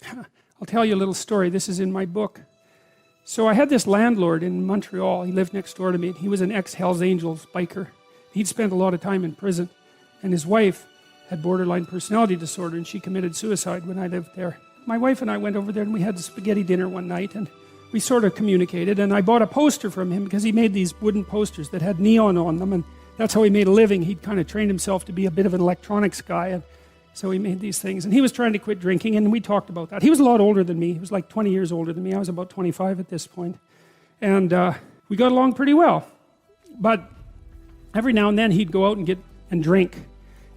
I'll tell you a little story. This is in my book. So I had this landlord in Montreal. He lived next door to me. He was an ex-Hells Angels biker. He'd spent a lot of time in prison. And his wife had borderline personality disorder, and she committed suicide when I lived there. My wife and I went over there, and we had a spaghetti dinner one night, and we sort of communicated. And I bought a poster from him because he made these wooden posters that had neon on them, and that's how he made a living. He'd kind of trained himself to be a bit of an electronics guy, and so he made these things. And he was trying to quit drinking, and we talked about that. He was a lot older than me. He was like 20 years older than me. I was about 25 at this point. And we got along pretty well. But every now and then he'd go out and drink.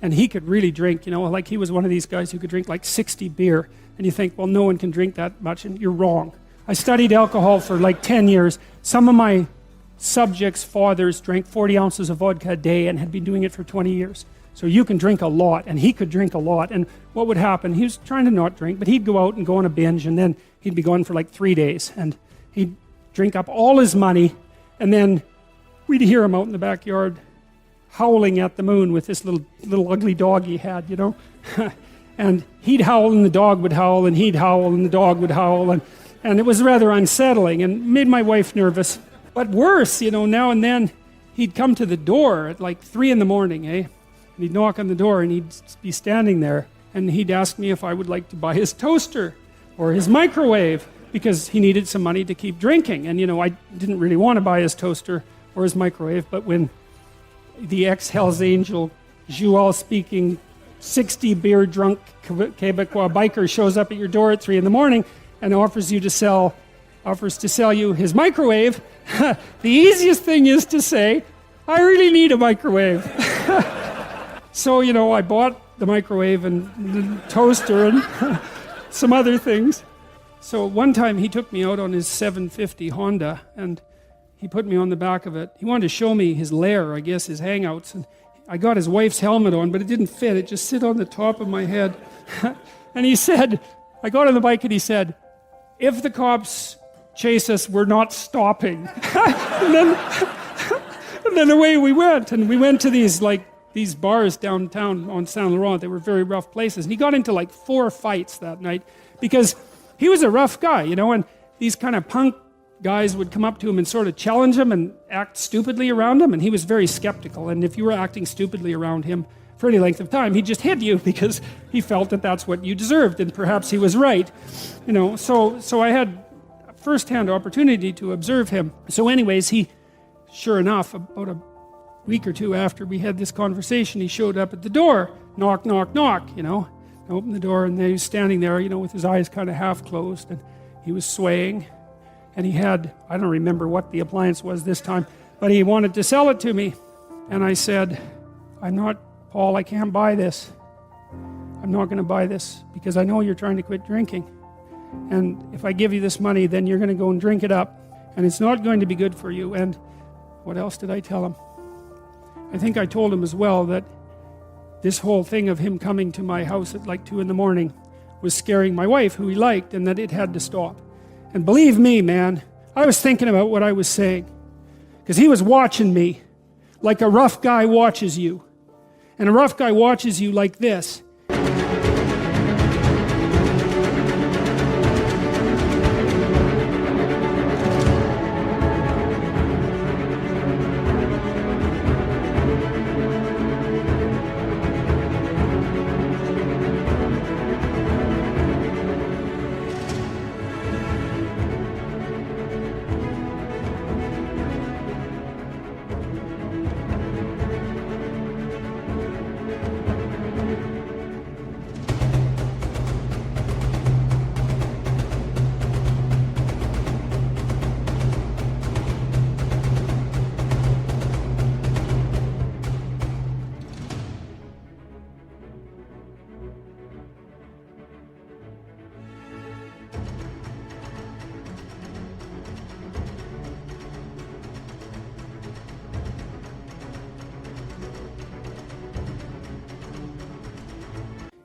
And he could really drink, you know, like he was one of these guys who could drink like 60 beer. And you think, well, no one can drink that much, and you're wrong. I studied alcohol for like 10 years. Some of my subjects' fathers drank 40 ounces of vodka a day and had been doing it for 20 years. So you can drink a lot, and he could drink a lot. And what would happen, he was trying to not drink, but he'd go out and go on a binge, and then he'd be gone for like 3 days. And he'd drink up all his money, and then we'd hear him out in the backyard howling at the moon with this little ugly dog he had, you know. And he'd howl, and the dog would howl, and he'd howl, and the dog would howl. And it was rather unsettling and made my wife nervous. But worse, you know, now and then he'd come to the door at like 3 in the morning, And he'd knock on the door, and he'd be standing there, and he'd ask me if I would like to buy his toaster or his microwave, because he needed some money to keep drinking. And, you know, I didn't really want to buy his toaster or his microwave, but when the ex-Hells Angel, Joual-speaking, 60-beer drunk Quebecois biker shows up at your door at 3 in the morning and offers to sell you his microwave, the easiest thing is to say, I really need a microwave. So, you know, I bought the microwave and the toaster and some other things. So one time he took me out on his 750 Honda, and he put me on the back of it. He wanted to show me his lair, I guess, his hangouts. And I got his wife's helmet on, but it didn't fit. It just sit on the top of my head. And he said, I got on the bike and he said, if the cops chase us, we're not stopping. and then away we went. And we went to these bars downtown on Saint Laurent. They were very rough places. And he got into like 4 fights that night because he was a rough guy, you know, and these kind of punk guys would come up to him and sort of challenge him and act stupidly around him, and he was very skeptical. And if you were acting stupidly around him for any length of time, he'd just hit you because he felt that that's what you deserved, and perhaps he was right, you know. So I had a first-hand opportunity to observe him. So anyways, he, sure enough, about a week or 2 after we had this conversation, he showed up at the door, knock, knock, knock, you know. I opened the door, and he was standing there, you know, with his eyes kind of half closed, and he was swaying. And he had, I don't remember what the appliance was this time, but he wanted to sell it to me. And I said, Paul, I can't buy this. I'm not going to buy this because I know you're trying to quit drinking. And if I give you this money, then you're going to go and drink it up. And it's not going to be good for you. And what else did I tell him? I think I told him as well that this whole thing of him coming to my house at like 2 in the morning was scaring my wife, who he liked, and that it had to stop. And believe me, man, I was thinking about what I was saying, because he was watching me like a rough guy watches you. And a rough guy watches you like this.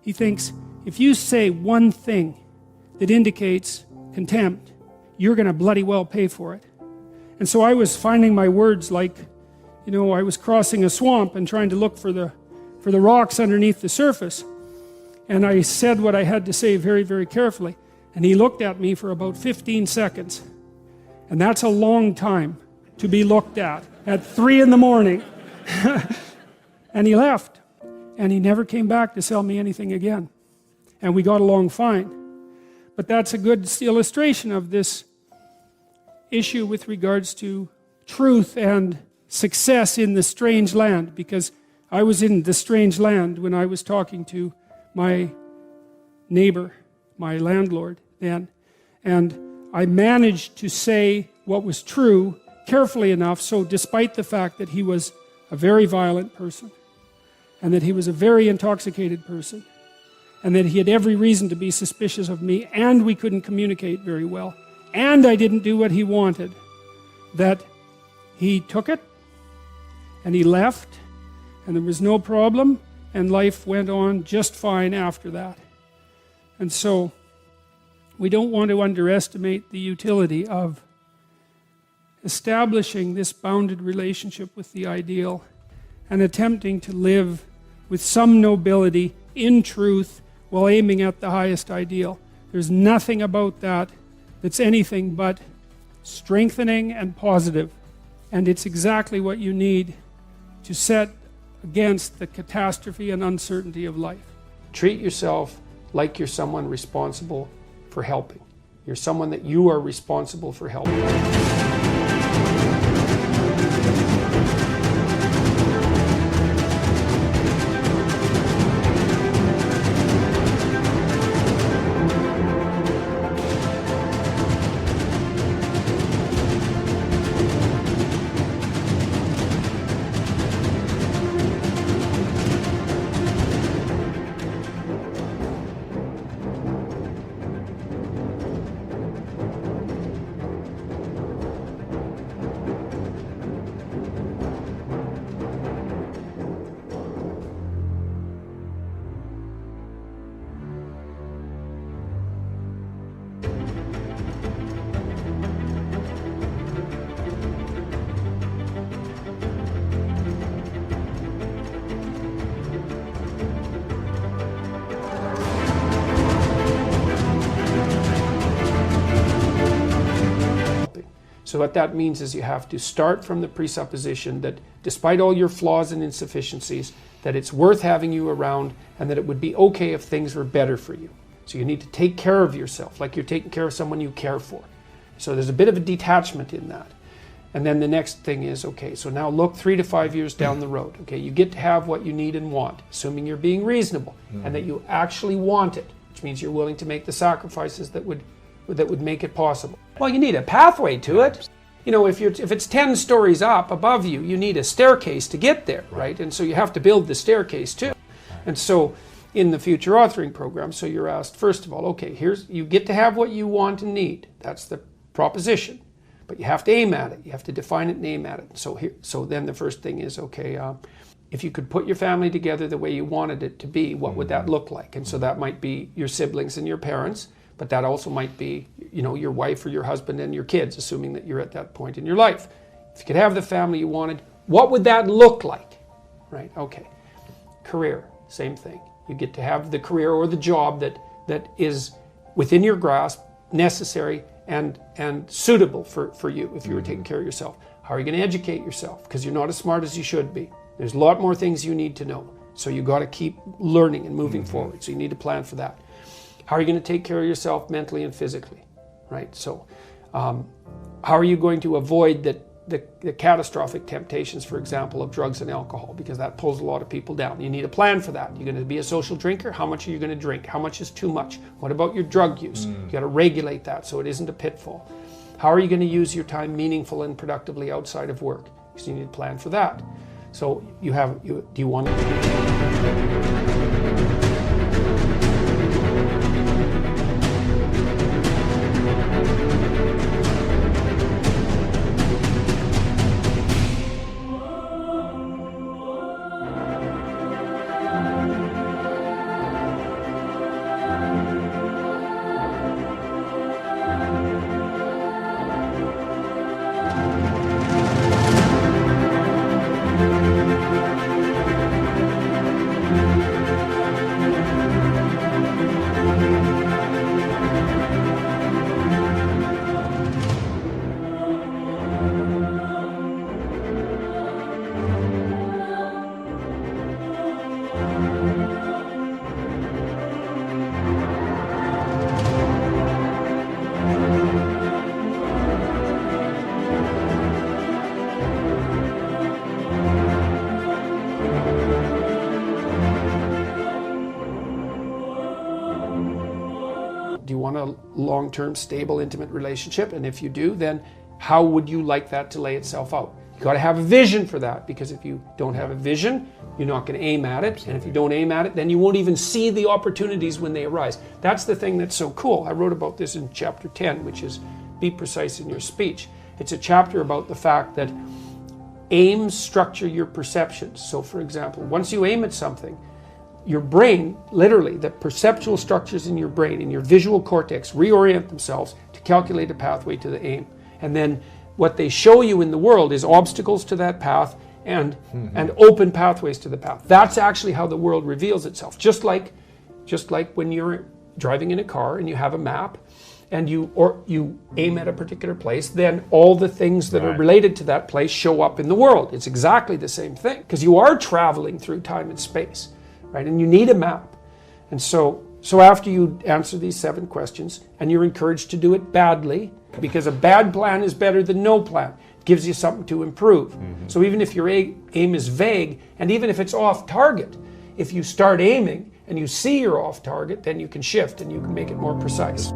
He thinks if you say one thing that indicates contempt, you're going to bloody well pay for it. And so I was finding my words like, you know, I was crossing a swamp and trying to look for the rocks underneath the surface. And I said what I had to say very, very carefully. And he looked at me for about 15 seconds. And that's a long time to be looked at 3 in the morning. And he left. And he never came back to sell me anything again. And we got along fine. But that's a good illustration of this issue with regards to truth and success in the strange land, because I was in the strange land when I was talking to my neighbor, my landlord then, and I managed to say what was true carefully enough, so despite the fact that he was a very violent person and that he was a very intoxicated person and that he had every reason to be suspicious of me, and we couldn't communicate very well, and I didn't do what he wanted, that he took it and he left, and there was no problem, and life went on just fine after that. And so we don't want to underestimate the utility of establishing this bounded relationship with the ideal and attempting to live with some nobility in truth while aiming at the highest ideal. There's nothing about that that's anything but strengthening and positive. And it's exactly what you need to set against the catastrophe and uncertainty of life. Treat yourself like you're someone responsible for helping. You're someone that you are responsible for helping. So what that means is you have to start from the presupposition that despite all your flaws and insufficiencies, that it's worth having you around and that it would be okay if things were better for you. So you need to take care of yourself like you're taking care of someone you care for. So there's a bit of a detachment in that. And then the next thing is, okay, so now look 3 to 5 years down the road. Okay, you get to have what you need and want, assuming you're being reasonable and that you actually want it, which means you're willing to make the sacrifices that would make it possible. Well, you need a pathway to it. You know, if it's 10 stories up above you, you need a staircase to get there, right? And so you have to build the staircase too. And so in the future authoring program, so you're asked, first of all, okay, you get to have what you want and need. That's the proposition. But you have to aim at it. You have to define it and aim at it. So then the first thing is, okay, if you could put your family together the way you wanted it to be, what would that look like? And so that might be your siblings and your parents, but that also might be, you know, your wife or your husband and your kids, assuming that you're at that point in your life. If you could have the family you wanted, what would that look like? Right, okay. Career, same thing. You get to have the career or the job that is within your grasp, necessary, and suitable for you if you were taking care of yourself. How are you going to educate yourself? Because you're not as smart as you should be. There's a lot more things you need to know. So you got to keep learning and moving forward. So you need to plan for that. How are you going to take care of yourself mentally and physically, right? So how are you going to avoid the catastrophic temptations, for example, of drugs and alcohol, because that pulls a lot of people down. You need a plan for that. You're going to be a social drinker. How much are you going to drink? How much is too much? What about your drug use? You got to regulate that so it isn't a pitfall. How are you going to use your time meaningful and productively outside of work? Because you need a plan for that. So do you want to... you want a long-term, stable, intimate relationship? And if you do, then how would you like that to lay itself out? You got to have a vision for that, because if you don't have a vision, you're not going to aim at it. And if you don't aim at it, then you won't even see the opportunities when they arise. That's the thing that's so cool. I wrote about this in chapter 10, which is be precise in your speech. It's a chapter about the fact that aims structure your perceptions. So for example, once you aim at something, your brain, literally, the perceptual structures in your brain, in your visual cortex, reorient themselves to calculate a pathway to the aim. And then what they show you in the world is obstacles to that path and open pathways to the path. That's actually how the world reveals itself. Just like when you're driving in a car and you have a map and you aim at a particular place, then all the things that are related to that place show up in the world. It's exactly the same thing, because you are traveling through time and space, right? And you need a map. And so after you answer these 7 questions, and you're encouraged to do it badly, because a bad plan is better than no plan. It gives you something to improve. So even if your aim is vague, and even if it's off target, if you start aiming and you see you're off target, then you can shift and you can make it more precise.